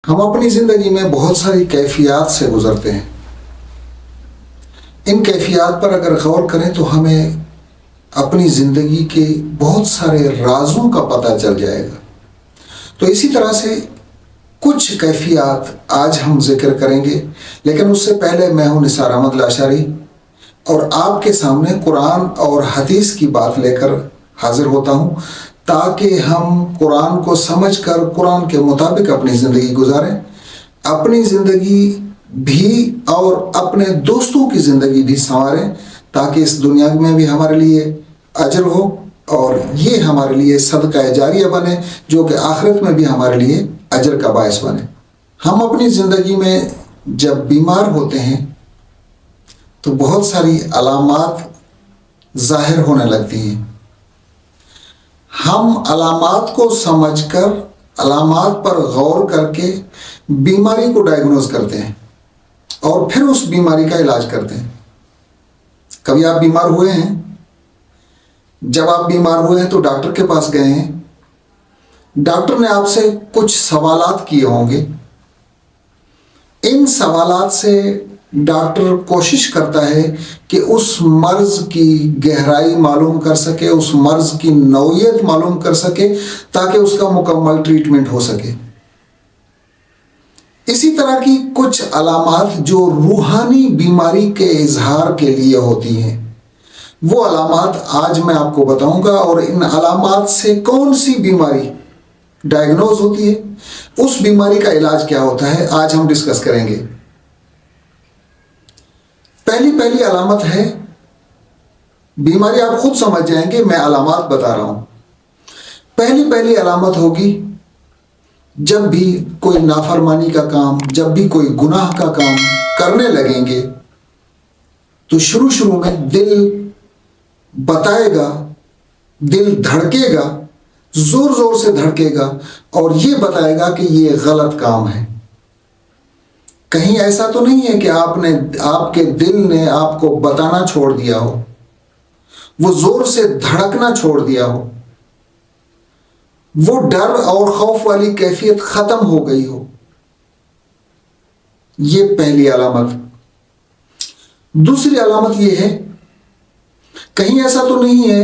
ہم اپنی زندگی میں بہت ساری کیفیات سے گزرتے ہیں. ان کیفیات پر اگر غور کریں تو ہمیں اپنی زندگی کے بہت سارے رازوں کا پتہ چل جائے گا. تو اسی طرح سے کچھ کیفیات آج ہم ذکر کریں گے، لیکن اس سے پہلے میں ہوں نثار احمد لاشاری اور آپ کے سامنے قرآن اور حدیث کی بات لے کر حاضر ہوتا ہوں تاکہ ہم قرآن کو سمجھ کر قرآن کے مطابق اپنی زندگی گزاریں، اپنی زندگی بھی اور اپنے دوستوں کی زندگی بھی سنواریں، تاکہ اس دنیا میں بھی ہمارے لیے اجر ہو اور یہ ہمارے لیے صدقہ جاریہ بنے جو کہ آخرت میں بھی ہمارے لیے اجر کا باعث بنے. ہم اپنی زندگی میں جب بیمار ہوتے ہیں تو بہت ساری علامات ظاہر ہونے لگتی ہیں. ہم علامات کو سمجھ کر، علامات پر غور کر کے بیماری کو ڈائیگنوز کرتے ہیں اور پھر اس بیماری کا علاج کرتے ہیں. کبھی آپ بیمار ہوئے ہیں؟ جب آپ بیمار ہوئے ہیں تو ڈاکٹر کے پاس گئے ہیں، ڈاکٹر نے آپ سے کچھ سوالات کیے ہوں گے. ان سوالات سے ڈاکٹر کوشش کرتا ہے کہ اس مرض کی گہرائی معلوم کر سکے، اس مرض کی نوعیت معلوم کر سکے تاکہ اس کا مکمل ٹریٹمنٹ ہو سکے. اسی طرح کی کچھ علامات جو روحانی بیماری کے اظہار کے لیے ہوتی ہیں، وہ علامات آج میں آپ کو بتاؤں گا، اور ان علامات سے کون سی بیماری ڈائیگنوز ہوتی ہے، اس بیماری کا علاج کیا ہوتا ہے، آج ہم ڈسکس کریں گے. پہلی علامت ہے، بیماری آپ خود سمجھ جائیں گے، میں علامات بتا رہا ہوں. پہلی علامت ہوگی جب بھی کوئی نافرمانی کا کام، جب بھی کوئی گناہ کا کام کرنے لگیں گے تو شروع میں دل بتائے گا، دل دھڑکے گا، زور سے دھڑکے گا اور یہ بتائے گا کہ یہ غلط کام ہے. کہیں ایسا تو نہیں ہے کہ آپ کے دل نے آپ کو بتانا چھوڑ دیا ہو، وہ زور سے دھڑکنا چھوڑ دیا ہو، وہ ڈر اور خوف والی کیفیت ختم ہو گئی ہو. یہ پہلی علامت. دوسری علامت یہ ہے، کہیں ایسا تو نہیں ہے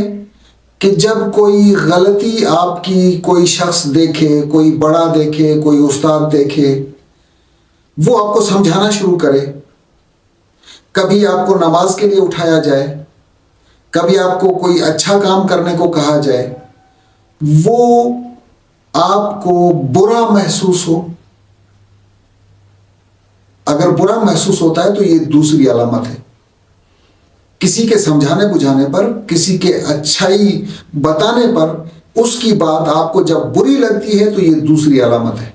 کہ جب کوئی غلطی آپ کی کوئی شخص دیکھے، کوئی بڑا دیکھے، کوئی استاد دیکھے، وہ آپ کو سمجھانا شروع کرے. کبھی آپ کو نماز کے لیے اٹھایا جائے، کبھی آپ کو کوئی اچھا کام کرنے کو کہا جائے، وہ آپ کو برا محسوس ہو. اگر برا محسوس ہوتا ہے تو یہ دوسری علامت ہے. کسی کے سمجھانے بجھانے پر، کسی کے اچھائی بتانے پر اس کی بات آپ کو جب بری لگتی ہے تو یہ دوسری علامت ہے.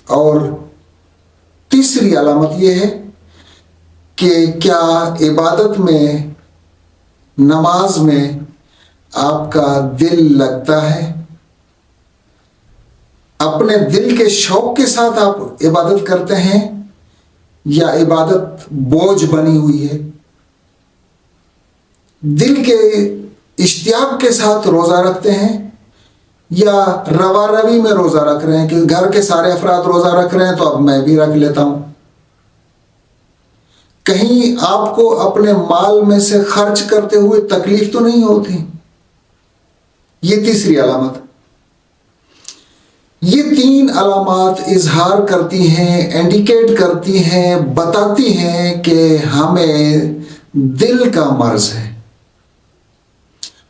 اور تیسری علامت یہ ہے کہ کیا عبادت میں، نماز میں آپ کا دل لگتا ہے، اپنے دل کے شوق کے ساتھ آپ عبادت کرتے ہیں یا عبادت بوجھ بنی ہوئی ہے. دل کے اشتیاق کے ساتھ روزہ رکھتے ہیں یا روا روی میں روزہ رکھ رہے ہیں کہ گھر کے سارے افراد روزہ رکھ رہے ہیں تو اب میں بھی رکھ لیتا ہوں. کہیں آپ کو اپنے مال میں سے خرچ کرتے ہوئے تکلیف تو نہیں ہوتی. یہ تیسری علامت. یہ تین علامات اظہار کرتی ہیں، انڈیکیٹ کرتی ہیں، بتاتی ہیں کہ ہمیں دل کا مرض ہے.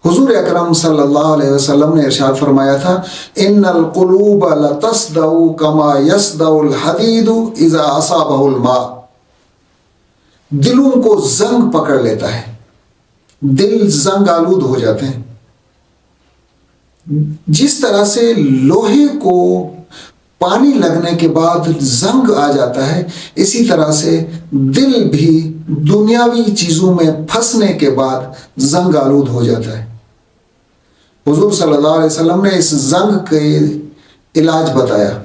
حضور اکرم صلی اللہ علیہ وسلم نے ارشاد فرمایا تھا، ان القلوب لتصدع کما یصدع الحدید اذا اصابہ الماء. دلوں کو زنگ پکڑ لیتا ہے، دل زنگ آلود ہو جاتے ہیں. جس طرح سے لوہے کو پانی لگنے کے بعد زنگ آ جاتا ہے، اسی طرح سے دل بھی دنیاوی چیزوں میں پھنسنے کے بعد زنگ آلود ہو جاتا ہے. حضور صلی اللہ علیہ وسلم نے اس زنگ کے علاج بتایا،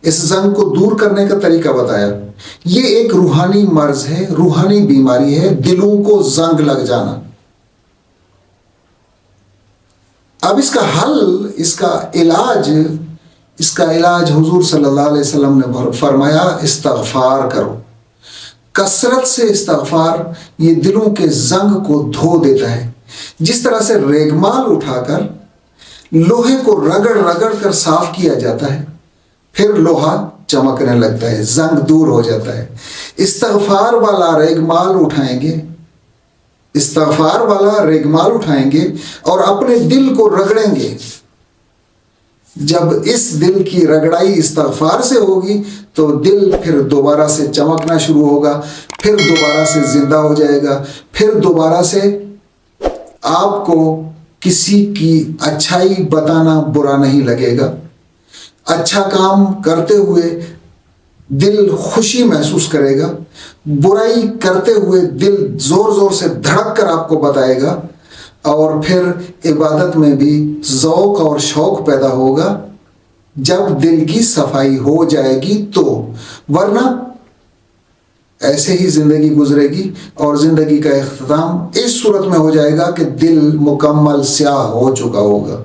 اس زنگ کو دور کرنے کا طریقہ بتایا. یہ ایک روحانی مرض ہے، روحانی بیماری ہے، دلوں کو زنگ لگ جانا. اب اس کا حل، اس کا علاج اس کا علاج حضور صلی اللہ علیہ وسلم نے فرمایا استغفار کرو. کثرت سے استغفار یہ دلوں کے زنگ کو دھو دیتا ہے. جس طرح سے ریگمال اٹھا کر لوہے کو رگڑ رگڑ کر صاف کیا جاتا ہے، پھر لوہا چمکنے لگتا ہے، زنگ دور ہو جاتا ہے. استغفار والا ریگمال اٹھائیں گے، استغفار والا ریگمال اٹھائیں گے اور اپنے دل کو رگڑیں گے. جب اس دل کی رگڑائی استغفار سے ہوگی تو دل پھر دوبارہ سے چمکنا شروع ہوگا، پھر دوبارہ سے زندہ ہو جائے گا، پھر دوبارہ سے آپ کو کسی کی اچھائی بتانا برا نہیں لگے گا. اچھا کام کرتے ہوئے دل خوشی محسوس کرے گا، برائی کرتے ہوئے دل زور زور سے دھڑک کر آپ کو بتائے گا، اور پھر عبادت میں بھی ذوق اور شوق پیدا ہوگا جب دل کی صفائی ہو جائے گی تو. ورنہ ایسے ہی زندگی گزرے گی اور زندگی کا اختتام اس صورت میں ہو جائے گا کہ دل مکمل سیاہ ہو چکا ہوگا.